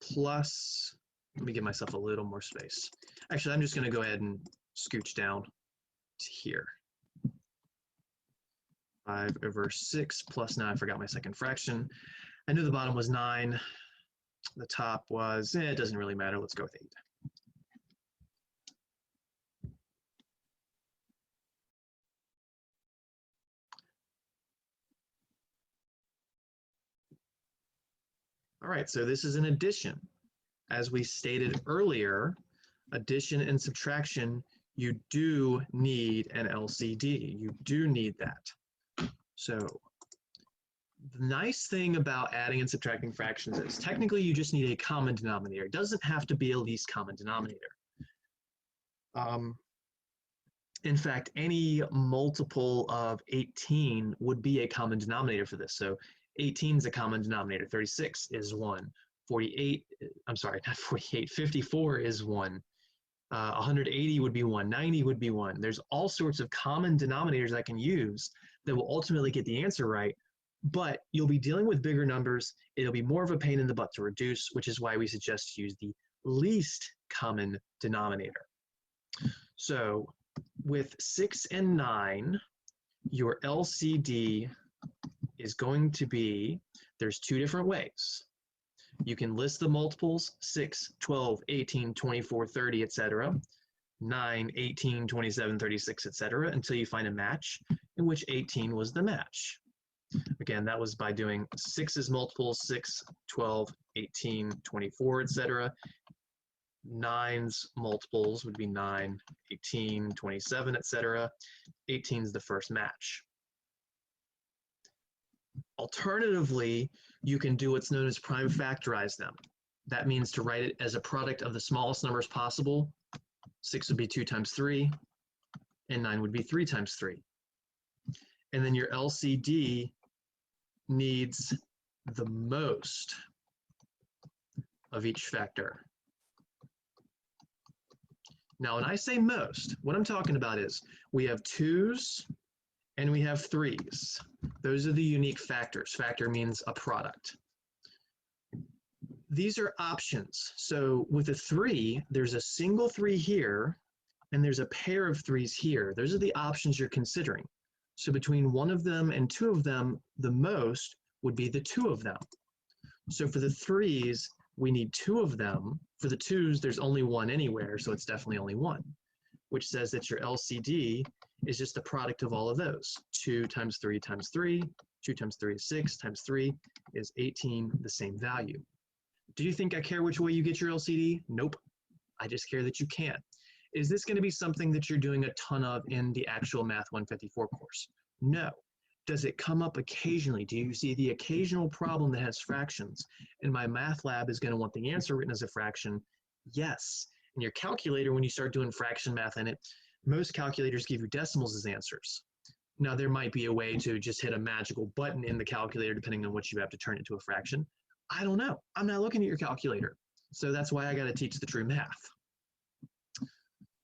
Speaker 2: plus, let me give myself a little more space. Actually, I'm just going to go ahead and scooch down to here. 5 over 6 plus, now I forgot my second fraction. I knew the bottom was 9. The top was, it doesn't really matter. Let's go with 8. All right, so this is an addition. As we stated earlier, addition and subtraction, you do need an LCD. You do need that. So the nice thing about adding and subtracting fractions is technically you just need a common denominator. It doesn't have to be a least common denominator. In fact, any multiple of 18 would be a common denominator for this. So 18 is a common denominator. 36 is 1. 48, I'm sorry, not 48, 54 is 1. 180 would be 1. 90 would be 1. There's all sorts of common denominators I can use that will ultimately get the answer right, but you'll be dealing with bigger numbers. It'll be more of a pain in the butt to reduce, which is why we suggest to use the least common denominator. So with 6 and 9, your LCD is going to be, there's 2 different ways. You can list the multiples, 6, 12, 18, 24, 30, etc. 9, 18, 27, 36, etc. until you find a match in which 18 was the match. Again, that was by doing 6's multiples, 6, 12, 18, 24, etc. 9's multiples would be 9, 18, 27, etc. 18 is the first match. Alternatively, you can do what's known as prime factorize them. That means to write it as a product of the smallest numbers possible. 6 would be 2 times 3, and 9 would be 3 times 3. And then your LCD needs the most of each factor. Now, when I say most, what I'm talking about is we have 2's and we have 3's. Those are the unique factors. Factor means a product. These are options. So with a 3, there's a single 3 here, and there's a pair of 3's here. Those are the options you're considering. So between one of them and two of them, the most would be the two of them. So for the threes, we need two of them. For the twos, there's only one anywhere, so it's definitely only one, which says that your LCD is just the product of all of those. 2 times 3 times 3, 2 times 3 is 6, times 3 is 18, the same value. Do you think I care which way you get your LCD? Nope. I just care that you can. Is this going to be something that you're doing a ton of in the actual Math 154 course? No. Does it come up occasionally? Do you see the occasional problem that has fractions? And my math lab is going to want the answer written as a fraction? Yes. And your calculator, when you start doing fraction math in it, most calculators give you decimals as answers. Now, there might be a way to just hit a magical button in the calculator depending on what you have to turn into a fraction. I don't know. I'm not looking at your calculator. So that's why I got to teach the true math.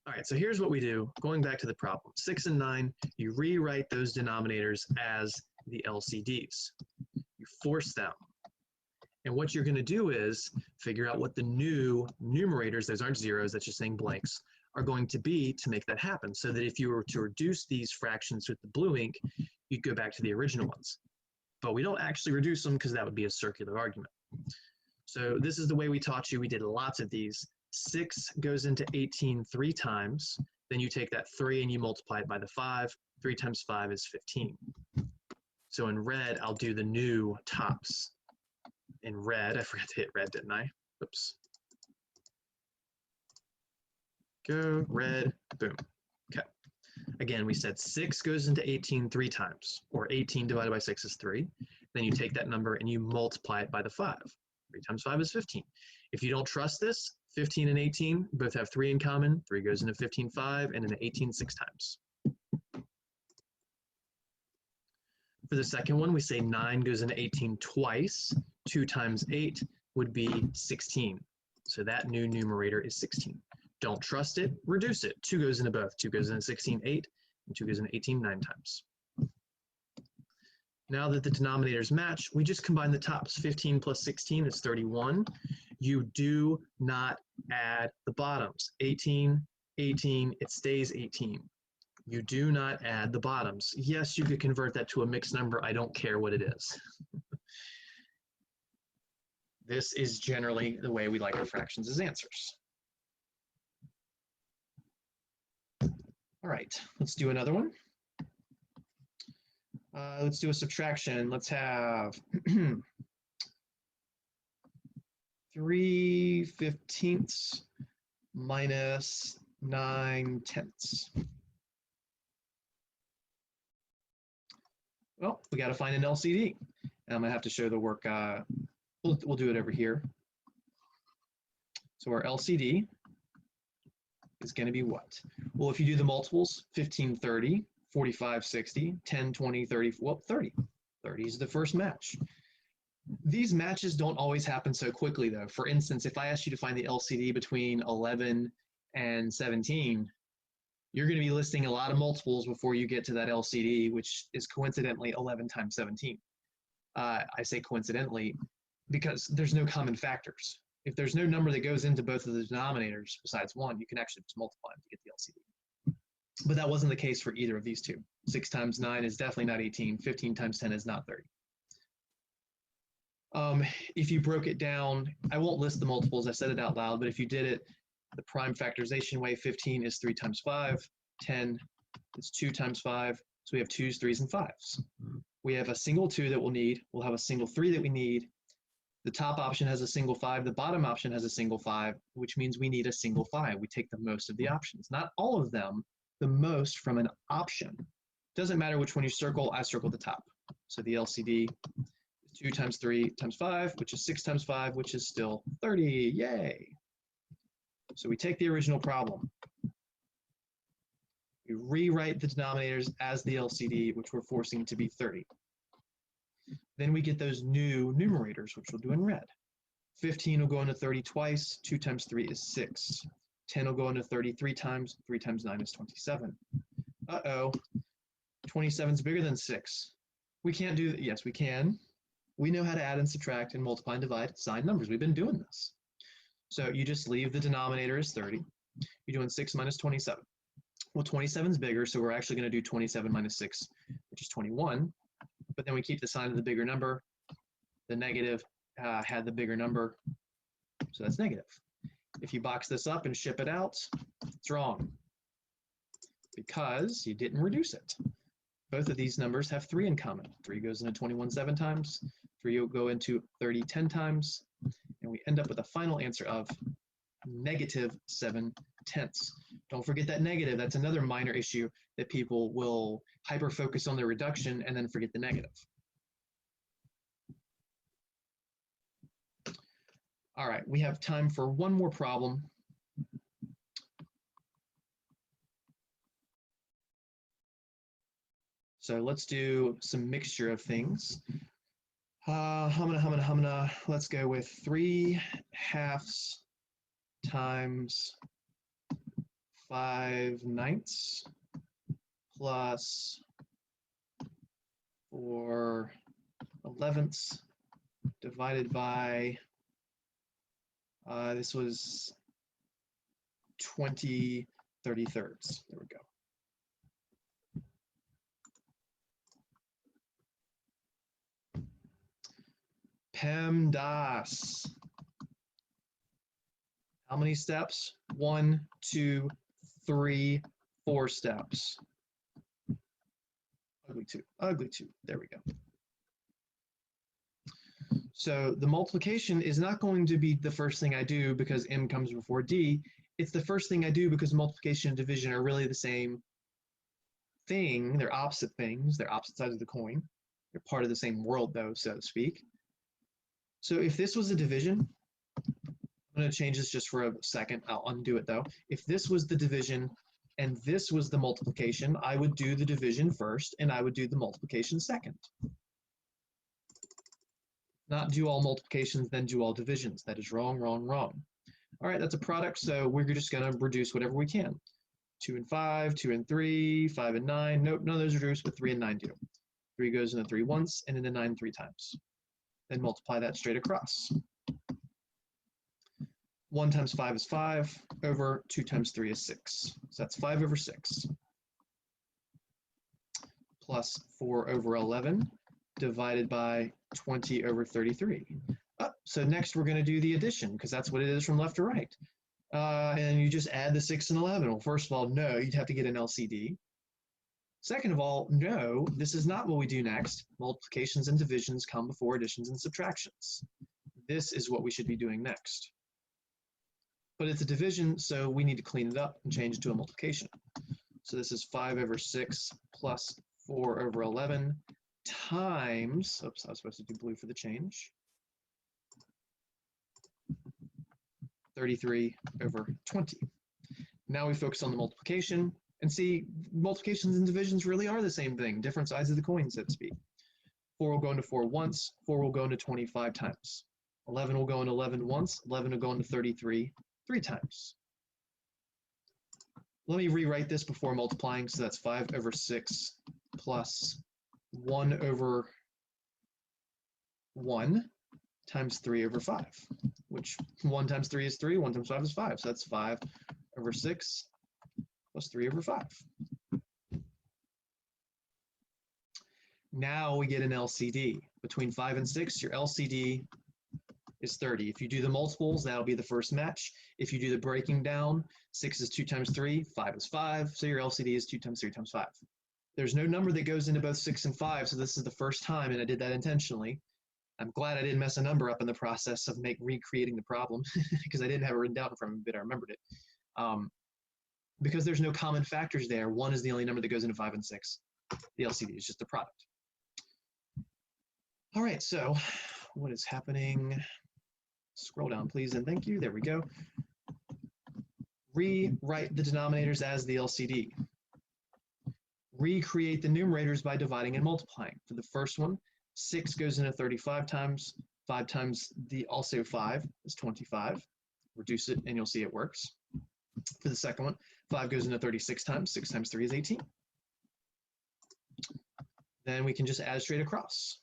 Speaker 2: All right, so here's what we do. Going back to the problem, 6 and 9, you rewrite those denominators as the LCDs. You force them. And what you're going to do is figure out what the new numerators, those aren't zeros, that's just saying blanks, are going to be to make that happen. So that if you were to reduce these fractions with the blue ink, you'd go back to the original ones. But we don't actually reduce them because that would be a circular argument. So this is the way we taught you. We did lots of these. 6 goes into 18 3 times. Then you take that 3 and you multiply it by the 5. 3 times 5 is 15. So in red, I'll do the new tops. In red, I forgot to hit red, didn't I? Oops. Go, red, boom. Okay. Again, we said 6 goes into 18 3 times, or 18 divided by 6 is 3. Then you take that number and you multiply it by the 5. 3 times 5 is 15. If you don't trust this, 15 and 18 both have 3 in common. 3 goes into 15 5 and into 18 6 times. For the second one, we say 9 goes into 18 twice. 2 times 8 would be 16. So that new numerator is 16. Don't trust it, reduce it. 2 goes into both. 2 goes into 16, 8, and 2 goes into 18, 9 times. Now that the denominators match, we just combine the tops. 15 plus 16 is 31. You do not add the bottoms. 18, 18, it stays 18. You do not add the bottoms. Yes, you could convert that to a mixed number. I don't care what it is. This is generally the way we like our fractions as answers. All right, let's do another one. Let's do a subtraction. Let's have 3/15 minus 9/10. Well, we got to find an LCD. And I'm going to have to show the work. We'll do it over here. So our LCD is going to be what? Well, if you do the multiples, 15, 30, 45, 60, 10, 20, 30, well, 30. 30 is the first match. These matches don't always happen so quickly, though. For instance, if I asked you to find the LCD between 11 and 17, you're going to be listing a lot of multiples before you get to that LCD, which is coincidentally 11 times 17. I say coincidentally because there's no common factors. If there's no number that goes into both of the denominators besides 1, you can actually just multiply them to get the LCD. But that wasn't the case for either of these two. 6 times 9 is definitely not 18. 15 times 10 is not 30. If you broke it down, I won't list the multiples, I said it out loud, but if you did it the prime factorization way, 15 is 3 times 5, 10 is 2 times 5, so we have 2s, 3s, and 5s. We have a single 2 that we'll need, we'll have a single 3 that we need, the top option has a single 5, the bottom option has a single 5, which means we need a single 5. We take the most of the options, not all of them, the most from an option. Doesn't matter which one you circle, I circled the top. So the LCD is 2 times 3 times 5, which is 6 times 5, which is still 30, yay. So we take the original problem. We rewrite the denominators as the LCD, which we're forcing to be 30. Then we get those new numerators, which we'll do in red. 15 will go into 30 twice, 2 times 3 is 6. 10 will go into 30 3 times, 3 times 9 is 27. Uh-oh, 27 is bigger than 6. We can't do that. Yes, we can. We know how to add and subtract and multiply and divide signed numbers. We've been doing this. So you just leave the denominator as 30. You're doing 6 minus 27. Well, 27 is bigger, so we're actually going to do 27 minus 6, which is 21. But then we keep the sign of the bigger number. The negative had the bigger number, so that's negative. If you box this up and ship it out, it's wrong because you didn't reduce it. Both of these numbers have 3 in common. 3 goes into 21 7 times, 3 will go into 30 10 times, and we end up with a final answer of negative 7/10. Don't forget that negative. That's another minor issue that people will hyper-focus on the reduction and then forget the negative. All right, we have time for one more problem. So let's do some mixture of things. Let's go with 3/2 times 5/9 plus 4/11 divided by, this was 20/33. There we go. PEMDAS. How many steps? 1, 2, 3, 4 steps. Ugly two. There we go. So the multiplication is not going to be the first thing I do because M comes before D. It's the first thing I do because multiplication and division are really the same thing. They're opposite things. They're opposite sides of the coin. They're part of the same world, though, so to speak. So if this was a division, I'm going to change this just for a second. I'll undo it, though. If this was the division and this was the multiplication, I would do the division first and I would do the multiplication second. Not do all multiplications, then do all divisions. That is wrong, wrong, wrong. All right, that's a product, so we're just going to reduce whatever we can. 2 and 5, 2 and 3, 5 and 9. Nope, none of those reduce, but 3 and 9 do. 3 goes into 3 once and into 9 3 times. Then multiply that straight across. 1 times 5 is 5 over 2 times 3 is 6. So that's 5/6 plus 4/11 divided by 20/33. So next we're going to do the addition because that's what it is from left to right. And you just add the 6 and 11. Well, first of all, no, you'd have to get an LCD. Second of all, no, this is not what we do next. Multiplications and divisions come before additions and subtractions. This is what we should be doing next. But it's a division, so we need to clean it up and change it to a multiplication. So this is 5/6 plus 4/11 times, oops, I was supposed to do blue for the change, 33/20. Now we focus on the multiplication and see multiplications and divisions really are the same thing, different sides of the coin, so to speak. 4 will go into 4 once, 4 will go into 25 times. 11 will go into 11 once, 11 will go into 33 3 times. Let me rewrite this before multiplying, so that's 5/6 plus 1/1 times 3/5, which 1 times 3 is 3, 1 times 5 is 5, so that's 5/6 plus 3/5. Now we get an LCD. Between 5 and 6, your LCD is 30. If you do the multiples, that'll be the first match. If you do the breaking down, 6 is 2 times 3, 5 is 5, so your LCD is 2 times 3 times 5. There's no number that goes into both 6 and 5, so this is the first time, and I did that intentionally. I'm glad I didn't mess a number up in the process of recreating the problem because I didn't have it written down from it, I remembered it. Because there's no common factors there. 1 is the only number that goes into 5 and 6. The LCD is just the product. All right, so what is happening? Scroll down, please, and thank you. There we go. Rewrite the denominators as the LCD. Recreate the numerators by dividing and multiplying. For the first one, 6 goes into 35 times. 5 times also 5 is 25. Reduce it, and you'll see it works. For the second one, 5 goes into 36 times. 6 times 3 is 18. Then we can just add straight across.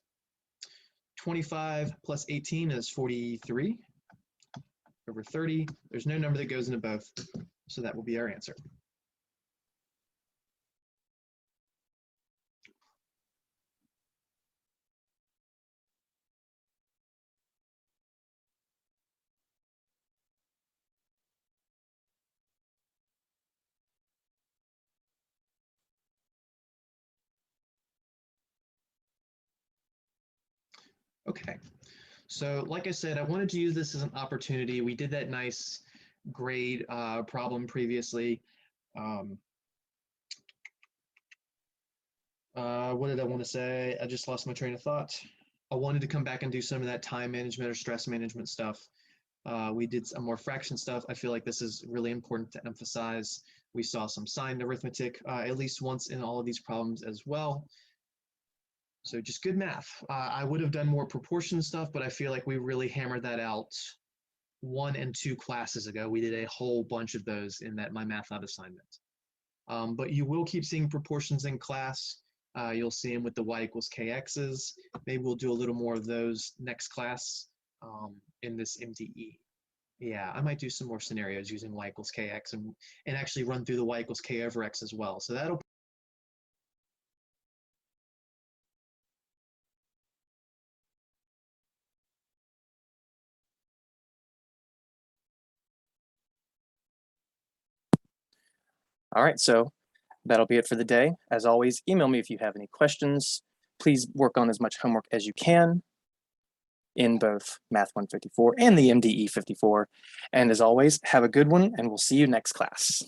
Speaker 2: 25 plus 18 is 43 over 30. There's no number that goes into both, so that will be our answer. Okay. So, like I said, I wanted to use this as an opportunity. We did that nice grade problem previously. Um, what did I want to say? I just lost my train of thought. I wanted to come back and do some of that time management or stress management stuff. We did some more fraction stuff. I feel like this is really important to emphasize. We saw some signed arithmetic at least once in all of these problems as well. So just good math. I would have done more proportion stuff, but I feel like we really hammered that out 1 and 2 classes ago. We did a whole bunch of those in that My Math Out assignment. But you will keep seeing proportions in class. You'll see them with the y equals kx's. Maybe we'll do a little more of those next class in this MDE. Yeah, I might do some more scenarios using y equals kx and actually run through the y equals k over x as well. So that'll
Speaker 1: All right, so that'll be it for the day. As always, email me if you have any questions. Please work on as much homework as you can in both Math 154 and the MDE 54. And as always, have a good one, and we'll see you next class.